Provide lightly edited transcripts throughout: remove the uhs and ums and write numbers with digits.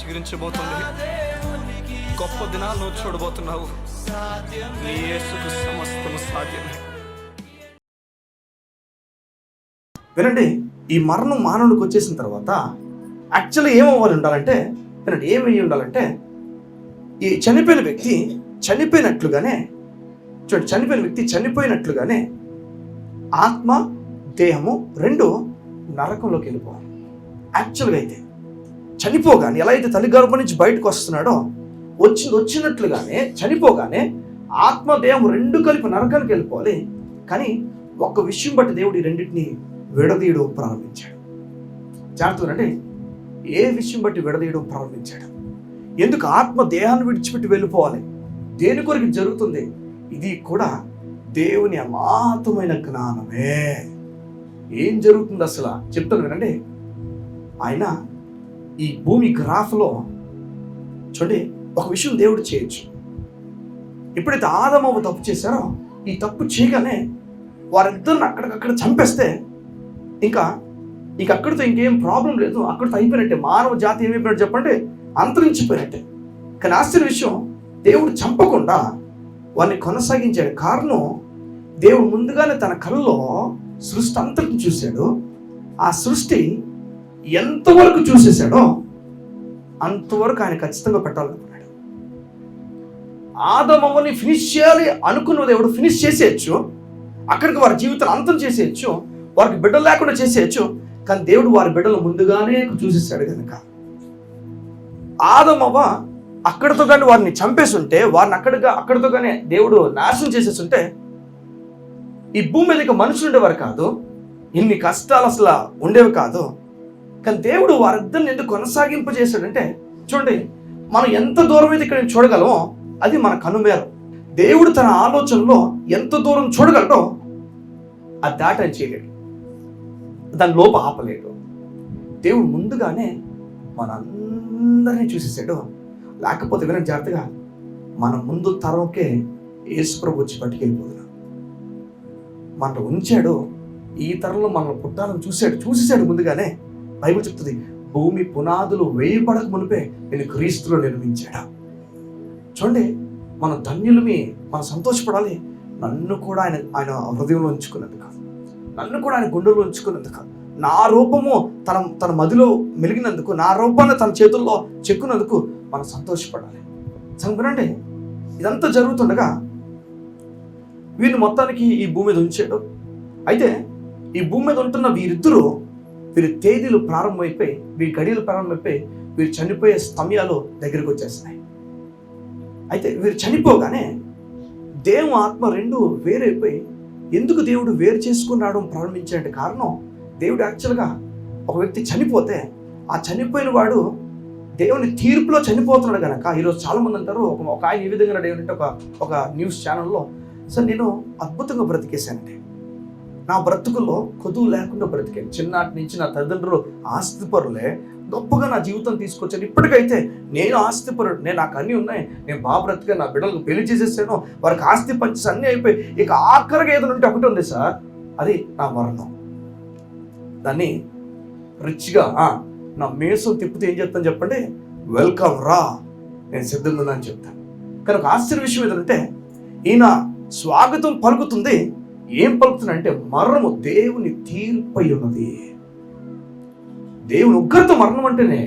చిగురించబోతుంది. గొప్ప దినాలు నువ్వు చూడబోతున్నావు. నీ యేసుకు సమస్తము సాధ్యమే. వినండి, ఈ మరణం మానవునికి వచ్చేసిన తర్వాత యాక్చువల్గా ఏమవ్వాలి ఉండాలంటే, వినండి, ఏమయ్యి ఉండాలంటే, ఈ చనిపోయిన వ్యక్తి చనిపోయినట్లుగానే, చూడండి, చనిపోయిన వ్యక్తి చనిపోయినట్లుగానే ఆత్మ దేహము రెండు నరకంలోకి వెళ్ళిపోవాలి. యాక్చువల్గా అయితే చనిపోగానే ఎలా అయితే తల్లి గర్భం నుంచి బయటకు వస్తున్నాడో వచ్చినట్లుగానే చనిపోగానే ఆత్మ దేహం రెండు కలిపి నరకానికి వెళ్ళిపోవాలి. కానీ ఒక విషయం బట్టి దేవుడు ఈ రెండింటిని విడదీయడం ప్రారంభించాడు. జాగ్రత్తగా, ఏ విషయం బట్టి విడదీయడం ప్రారంభించాడు? ఎందుకు ఆత్మ దేహాన్ని విడిచిపెట్టి వెళ్ళిపోవాలి? దేని కొరకు జరుగుతుంది? ఇది కూడా దేవుని అమాతమైన జ్ఞానమే. ఏం జరుగుతుంది అసలు చెప్తాను వినండి. ఆయన ఈ భూమి గ్రాఫ్లో చూడండి, ఒక విషయం దేవుడు చేయొచ్చు. ఎప్పుడైతే ఆదమవ్వ తప్పు చేశారో, ఈ తప్పు చేయగానే వారిద్దరిని అక్కడికక్కడ చంపేస్తే ఇంకా అక్కడితో ఇంకేం ప్రాబ్లం లేదు, అక్కడితో అయిపోయినట్టే. మానవ జాతి ఏమైపోయినట్టు చెప్పండి? అంతరించిపోయినట్టే. కానీ ఆశ్చర్య విషయం, దేవుడు చంపకుండా వారిని కొనసాగించాడు. కారణం, దేవుడు ముందుగానే తన కళ్ళలో సృష్టి అంతటిని చూశాడు. ఆ సృష్టి ఎంతవరకు చూసేశాడో అంతవరకు ఆయన ఖచ్చితంగా పెట్టాలనుకున్నాడు. ఆదమవ్వని ఫినిష్ చేయాలి అనుకున్న దేవుడు ఫినిష్ చేసేయచ్చు, అక్కడికి వారి జీవితాలు అంతం చేసేయచ్చు, వారికి బిడ్డలు లేకుండా చేసేయచ్చు. కానీ దేవుడు వారి బిడ్డలు ముందుగానే చూసేశాడు కనుక ఆదమవ్వ అక్కడితో కానీ వారిని చంపేసి ఉంటే, వారిని అక్కడితో కానీ దేవుడు నాశనం చేసేసి ఉంటే, ఈ భూమి మీద ఇక మనుషులు ఉండేవారు కాదు, ఇన్ని కష్టాలు అసలు ఉండేవి కాదు. కానీ దేవుడు వారిద్దరిని ఎందుకు కొనసాగింపజేశాడంటే, చూడండి, మనం ఎంత దూరం అయితే ఇక్కడ చూడగలమో అది మన కనుమేరం. దేవుడు తన ఆలోచనలో ఎంత దూరం చూడగలడో అది దాటని చేయలేడు, దాని లోప ఆపలేడు. దేవుడు ముందుగానే మనందరినీ చూసేసాడు. లేకపోతే వినండి జాగ్రత్తగా, మన ముందు తరంకే యేసుప్రభు వచ్చి పట్టుకెళ్ళిపోతున్నాడు. మన ఉంచాడు, ఈ తరంలో మనల్ని పుట్టాలని చూసేసాడు ముందుగానే. బైబిల్ చెప్తుంది, భూమి పునాదులు వేయబడక మునిపే నేను క్రీస్తులో నిర్మించాడా. చూడండి, మన ధన్యులమి, మనం సంతోషపడాలి. నన్ను కూడా ఆయన హృదయంలో ఉంచుకున్నందుకు, నన్ను కూడా ఆయన గుండెలో ఉంచుకున్నందుకు, నా రూపము తన మదిలో మెలిగినందుకు, నా రూపాన్ని తన చేతుల్లో చెక్కున్నందుకు మనం సంతోషపడాలి. వినండి, ఇదంతా జరుగుతుండగా వీరిని మొత్తానికి ఈ భూమి మీద ఉంచాడు. అయితే ఈ భూమి మీద ఉంటున్న వీరి తేదీలు ప్రారంభమైపోయి, వీరి గడియలు ప్రారంభమైపోయి, వీరు చనిపోయే సమయాలు దగ్గరికి వచ్చేస్తున్నాయి. అయితే వీరు చనిపోగానే దేవుని ఆత్మ రెండు వేరైపోయి, ఎందుకు దేవుడు వేరు చేసుకుని రావడం ప్రారంభించాడంటే కారణం, దేవుడు యాక్చువల్గా ఒక వ్యక్తి చనిపోతే ఆ చనిపోయిన వాడు దేవుని తీర్పులో చనిపోతున్నాడు కనుక, ఈరోజు చాలామంది అంటారు, ఒక ఆయన ఏ విధంగా దేవుడంటే ఒక న్యూస్ ఛానల్లో, సార్ నేను అద్భుతంగా బ్రతికేశానండి, నా బ్రతుకుల్లో కొదువు లేకుండా బ్రతికాను, చిన్నటి నుంచి నా తల్లిదండ్రులు ఆస్తిపరులే, గొప్పగా నా జీవితం తీసుకొచ్చాను, ఇప్పటికైతే నేను ఆస్తిపరుడు, నాకు అన్నీ ఉన్నాయి, నేను బాగా బ్రతిగా, నా బిడ్డలకు పెళ్లి చేసేసాను, వారికి ఆస్తి పంచేసి అన్నీ అయిపోయి, ఇక ఆఖరిగా ఏదైనా ఉంటే ఒకటి ఉంది సార్, అది నా మరణం. దాన్ని రిచ్గా నా మేసం తిప్పితే ఏం చెప్తాను చెప్పండి? వెల్కమ్ రా, నేను సిద్ధంగా ఉన్నా అని చెప్తాను. కానీ ఒక ఆశ్చర్య విషయం ఏంటంటే, ఈయన స్వాగతం పలుకుతుంది. ఏం పలుకుతుందంటే, మరణము దేవుని తీర్పై ఉన్నది. దేవుని ఉగ్రత మరణం అంటేనే,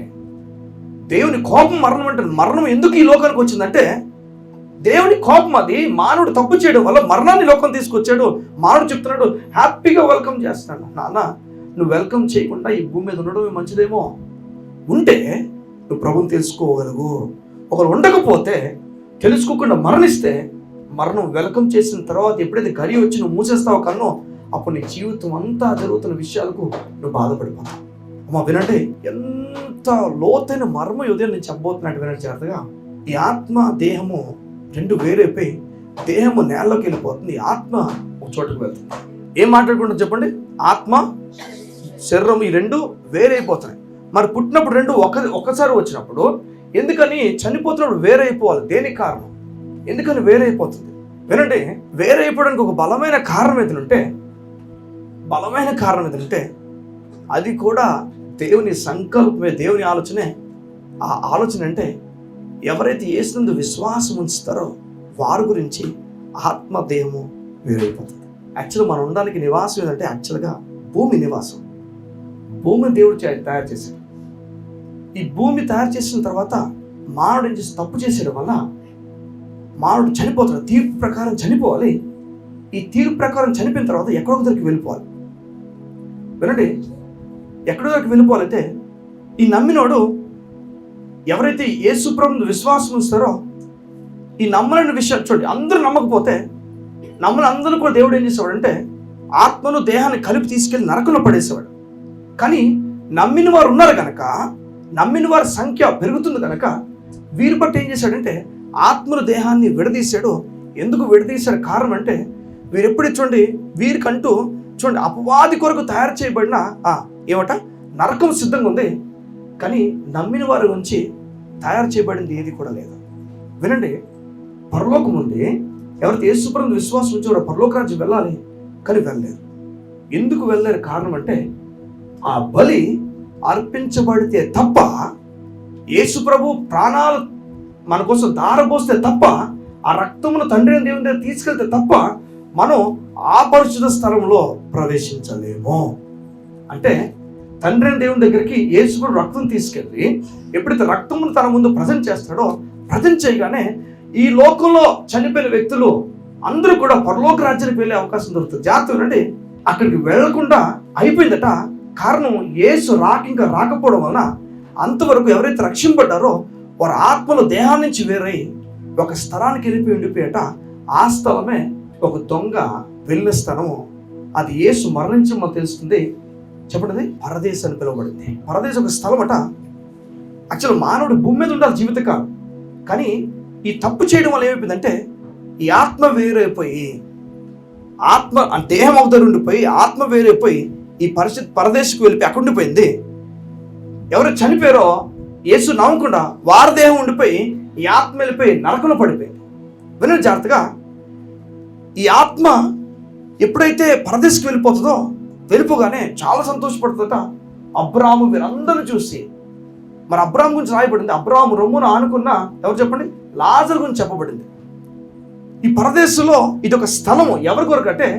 దేవుని కోపం మరణం అంటే. మరణం ఎందుకు ఈ లోకానికి వచ్చిందంటే, దేవుని కోపం అది. మానవుడు తప్పు చేయడం వల్ల మరణాన్ని లోకం తీసుకొచ్చాడు. మానవుడు చెప్తున్నాడు, హ్యాపీగా వెల్కమ్ చేస్తాడు. నాన్న, నువ్వు వెల్కమ్ చేయకుండా ఈ భూమి మీద ఉండడమే మంచిదేమో. ఉంటే నువ్వు ప్రభుని తెలుసుకోగలవు. ఒకరు ఉండకపోతే, తెలుసుకోకుండా మరణిస్తే, మరణం వెల్కమ్ చేసిన తర్వాత ఎప్పుడైతే గడి వచ్చి నువ్వు మూసేస్తావు కన్నో, అప్పుడు నీ జీవితం అంతా జరుగుతున్న విషయాలకు నువ్వు బాధపడిపోతావు. అమ్మా వినండి, ఎంత లోతైన మర్మ ఉదయం నేను చెప్పబోతున్నట్టు వినండి జాగ్రత్తగా. ఈ ఆత్మ దేహము రెండు వేరైపోయి, దేహము నేలలోకి వెళ్ళిపోతుంది, ఆత్మ ఒక చోటుకు వెళ్తుంది. ఏం మాట్లాడుకుంటుంది చెప్పండి? ఆత్మ శరీరం ఈ రెండు వేరైపోతున్నాయి. మరి పుట్టినప్పుడు రెండు ఒకసారి వచ్చినప్పుడు ఎందుకని చనిపోతున్నప్పుడు వేరైపోవాలి? దేనికి కారణం? ఎందుకని వేరైపోతుంది? వినండి, వేరైపోవడానికి ఒక బలమైన కారణం ఏదంటే అది కూడా దేవుని సంకల్పమే, దేవుని ఆలోచనే. ఆ ఆలోచన అంటే ఎవరైతే యేసునందు విశ్వాసం ఉంచుతారో వారి గురించి ఆత్మ దేహము వేరైపోతుంది. యాక్చువల్గా మనం ఉండడానికి నివాసం ఏంటంటే యాక్చువల్గా భూమి నివాసం. భూమి దేవుడు తయారు చేశాడు. ఈ భూమి తయారు చేసిన తర్వాత మానవుడు ఏం చేసి తప్పు చేసేయడం వల్ల మానవుడు చనిపోతాడు. తీర్పు ప్రకారం చనిపోవాలి. ఈ తీర్పు ప్రకారం చనిపోయిన తర్వాత ఎక్కడో దగ్గరికి వెళ్ళిపోవాలి. వినండి, ఎక్కడో దగ్గరికి వెళ్ళిపోవాలంటే ఈ నమ్మినోడు ఎవరైతే యేసు ప్రభువుని విశ్వాసం ఉంచుతారో ఈ నమ్మలేని విషయాలు చూడండి, అందరూ నమ్మకపోతే నమ్మని అందరూ కూడా దేవుడు ఏం చేసేవాడంటే ఆత్మను దేహాన్ని కలిపి తీసుకెళ్లి నరకంలో పడేసేవాడు. కానీ నమ్మిన వారు ఉన్నారు కనుక, నమ్మిన వారి సంఖ్య పెరుగుతుంది కనుక వీరు బట్టి ఏం చేశాడంటే ఆత్మను దేహాన్ని విడదీశాడు. ఎందుకు విడదీశాడు కారణం అంటే వీరు ఎప్పుడు చూడండి వీరికంటూ చూడండి అపవాది కొరకు తయారు చేయబడిన ఏమట నరకం సిద్ధంగా ఉంది. కానీ నమ్మిన వారి గురించి తయారు చేయబడింది ఏది కూడా లేదు. వినండి, పరలోకం ఉంది. ఎవరైతే యేసు ప్రభువుని విశ్వాసం ఉంచారో పరలోక రాజ్యం వెళ్ళాలి, కానీ వెళ్ళలేరు. ఎందుకు వెళ్ళలేరు కారణం అంటే ఆ బలి అర్పించబడితే తప్ప, యేసు ప్రభు ప్రాణాలు మన కోసం దారబోస్తే తప్ప, ఆ రక్తమును తండ్రి దేవుని దగ్గర తీసుకెళ్తే తప్ప మనం ఆ పరిశుద్ధ స్థలంలో ప్రవేశించలేము. అంటే తండ్రి దేవుని దగ్గరికి యేసు ప్రభు రక్తం తీసుకెళ్ళి ఎప్పుడైతే రక్తమును తన ముందు ప్రజెంట్ చేస్తాడో, ప్రజెంట్ చేయగానే ఈ లోకంలో చనిపోయిన వ్యక్తులు అందరూ కూడా పరలోక రాజ్యానికి వెళ్ళే అవకాశం దొరుకుతుంది. జాగ్రత్త వినండి, అక్కడికి వెళ్లకుండా అయిపోయిందట. కారణం యేసు ఇంకా రాకపోవడం వలన అంతవరకు ఎవరైతే రక్షింపడ్డారో వారి ఆత్మలు దేహాన్ని నుంచి వేరై ఒక స్థలానికి వెళ్ళిపోయి ఉండిపోయాట. ఆ స్థలమే ఒక దొంగ వెళ్ళిన స్థలము. అది యేసు మరణించమో తెలుస్తుంది. చెప్పండి, పరదేశం అని పిలువబడింది. పరదేశం ఒక స్థలం అట. యాక్చువల్ మానవుడు భూమి మీద ఉండాలి జీవితకాలం, కానీ ఈ తప్పు చేయడం వల్ల ఏమైపోయిందంటే ఈ ఆత్మ వేరైపోయి, ఆత్మ దేహం అవతల ఉండిపోయి ఆత్మ వేరైపోయి ఈ పరిస్థితి పరదేశకు వెళ్ళిపోయి అక్కడ ఉండిపోయింది. ఎవరు చనిపోయారో యేసు నమ్మకుండా వారి దేహం ఉండిపోయి ఈ ఆత్మ వెళ్ళిపోయి నరకంలో పడిపోయింది. వినండి జాగ్రత్తగా, ఈ ఆత్మ ఎప్పుడైతే పరదేశకు వెళ్ళిపోతుందో వెళ్ళిపోగానే చాలా సంతోషపడుతుందట. అబ్రాము వీరందరూ చూసి, మరి అబ్రాము గురించి రాయబడింది. అబ్రాము రొమ్మును ఆనుకున్న ఎవరు చెప్పండి, లాజరు గురించి చెప్పబడింది. ఈ పరదేశంలో ఇది ఒక స్థలము. ఎవరి కొరకు అంటే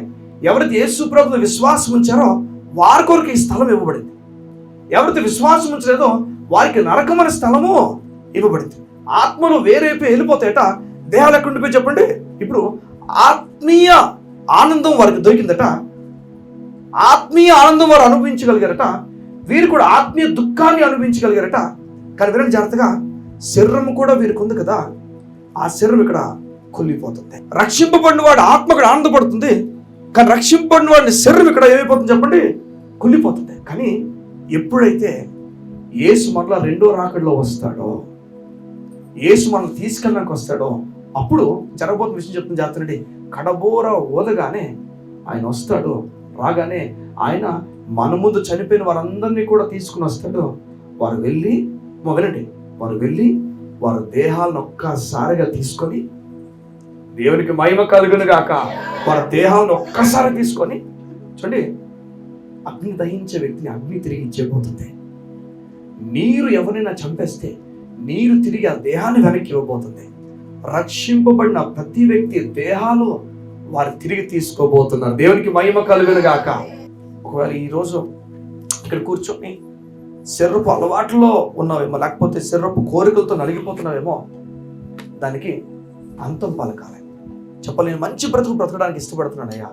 ఎవరైతే యేసు ప్రభువుని విశ్వాసం ఉంచారో వారి కొరకు ఈ స్థలం ఇవ్వబడింది. ఎవరైతే విశ్వాసం ఉంచలేదో వారికి నరకమైన స్థలము ఇవ్వబడింది. ఆత్మలు వేరైపోయి వెళ్ళిపోతాయట. దేహాలు ఎక్కడ ఉండిపోయి చెప్పండి. ఇప్పుడు ఆత్మీయ ఆనందం వారికి దొరికిందట. ఆత్మీయ ఆనందం వారు అనుభవించగలిగారట. వీరు కూడా ఆత్మీయ దుఃఖాన్ని అనుభవించగలిగారట. కానీ వీరండి జాగ్రత్తగా, శరీరం కూడా వీరికి ఉంది కదా, ఆ శరీరం ఇక్కడ కుళ్ళిపోతుంది. రక్షింపబడిన వాడు ఆత్మ ఇక్కడ ఆనందపడుతుంది, కానీ రక్షింపబడిన వాడిని శరీరం ఇక్కడ ఏమైపోతుంది చెప్పండి, కుళ్ళిపోతుంది. కానీ ఎప్పుడైతే యేసు మరలా రెండో రాకడలో వస్తాడో, యేసు మనల్ని తీసుకెళ్ళడానికి వస్తాడో, అప్పుడు జరగబోతున్న విషయం చెప్తున్న జాగ్రత్త. కడబోర ఓదగానే ఆయన వస్తాడు. రాగానే ఆయన మన ముందు చనిపోయిన వారందరినీ కూడా తీసుకుని వస్తాడు. వారు వెళ్ళి వినండి, వారు వెళ్ళి వారి దేహాలను ఒక్కసారిగా తీసుకొని, దేవునికి మహిమ కలుగును గాక, వారి దేహాలను ఒక్కసారి తీసుకొని చూడండి, అగ్ని దహించే వ్యక్తిని అగ్ని తిరిగి ఇచ్చేపోతుంది. నీరు ఎవరైనా చంపేస్తే నీరు తిరిగి ఆ దేహాన్ని వెనక్కి ఇవ్వబోతుంది. రక్షింపబడిన ప్రతి వ్యక్తి దేహాలు వారు తిరిగి తీసుకోబోతున్నారు. దేవునికి మహిమ కలుగును గాక. ఒకవేళ ఈరోజు ఇక్కడ కూర్చొని శరీరపు అలవాట్లో ఉన్నావేమో, లేకపోతే శరీరపు కోరికలతో నలిగిపోతున్నావేమో, దానికి అంతం పలకాలి. చెప్పాలి, నేను మంచి బ్రతకడానికి ఇష్టపడుతున్నానయ్యా,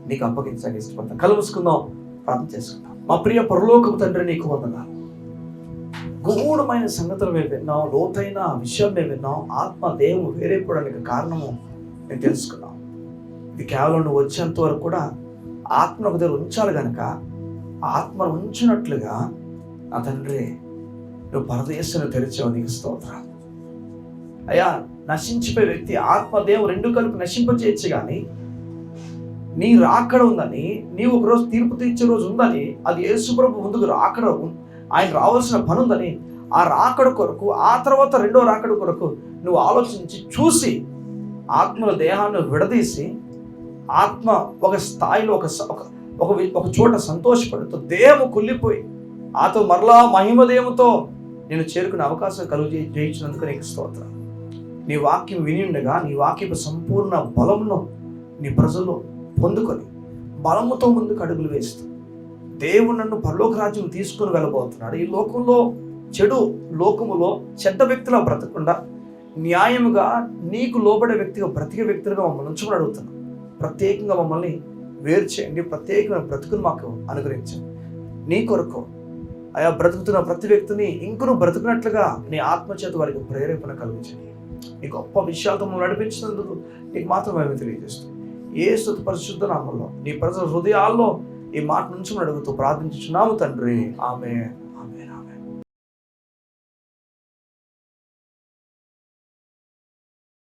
నీకు అప్పగించడానికి ఇష్టపడతాను. కళ్ళు మూసుకుందాం, ప్రార్థన చేసుకుందాం. మా ప్రియ పరలోకపు తండ్రి, నీకు వందనాలు. గూఢమైన సంగతులు మేము విన్నాం, లోతైన విషయం మేము విన్నాం. ఆత్మ దేహం వేరైపోవడానికి కారణము నేను తెలుసుకున్నాం. ఇది కేవలం నువ్వు వచ్చేంత వరకు కూడా ఆత్మ ఒక దగ్గర ఉంచాలి కనుక ఆత్మను ఉంచినట్లుగా నా తండ్రి నువ్వు పరదేశాన్ని తెరిచావు, నీకు స్తోత్రం అయ్యా. నశించిపోయే వ్యక్తి ఆత్మదేహం రెండు కలిపి నశింపచేయచ్చు, కానీ నీ రాకడ ఉందని, నీవు ఒకరోజు తీర్పు తీర్చే రోజు ఉందని, అది యేసు ప్రభు ముందుకు రాకడ, ఆయన రావాల్సిన పని ఉందని, ఆ రాకడ కొరకు, ఆ తర్వాత రెండో రాకడ కొరకు నువ్వు ఆలోచించి చూసి ఆత్మల దేహాన్ని విడదీసి ఆత్మ ఒక స్థాయిలో ఒక చోట సంతోషపడుతూ దేహము కుళ్ళిపోయి ఆతో మరలా మహిమదేముతో నేను చేరుకునే అవకాశం కలుగు చేయించినందుకు నీకు స్తోత్రం. నీ వాక్యం విని ఉండగా నీ వాక్యపు సంపూర్ణ బలమును నీ ప్రజలు పొందుకొని బలముతో ముందుకు అడుగులు వేస్తూ దేవుడు నన్ను పరలోక రాజ్యం తీసుకుని వెళ్ళబోతున్నాడు. ఈ లోకంలో లోకములో చెడ్డ వ్యక్తిలా బ్రతకుండా న్యాయముగా నీకు లోబడే వ్యక్తిగా బ్రతికే వ్యక్తులుగా మమ్మల్ని ఉంచమని అడుగుతున్నాం. ప్రత్యేకంగా మమ్మల్ని వేరు చేయండి, ప్రత్యేకమైన బ్రతుకును మాకు అనుగ్రహించండి. నీ కొరకు ఆయా బ్రతుకుతున్న ప్రతి వ్యక్తిని ఇంకను బ్రతుకున్నట్లుగా నీ ఆత్మచేత వారికి ప్రేరేపణ కలిగించండి. నీ గొప్ప విషయాలతో మమ్మల్ని నడిపించినందుకు నీకు మాత్రమే తెలియజేస్తుంది. యేసు పరిశుద్ధ నామములో నీ ప్రజల హృదయాల్లో ఈ మాట నుంచి అడుగుతూ ప్రార్థించుచున్నాము తండ్రి. ఆమేన్.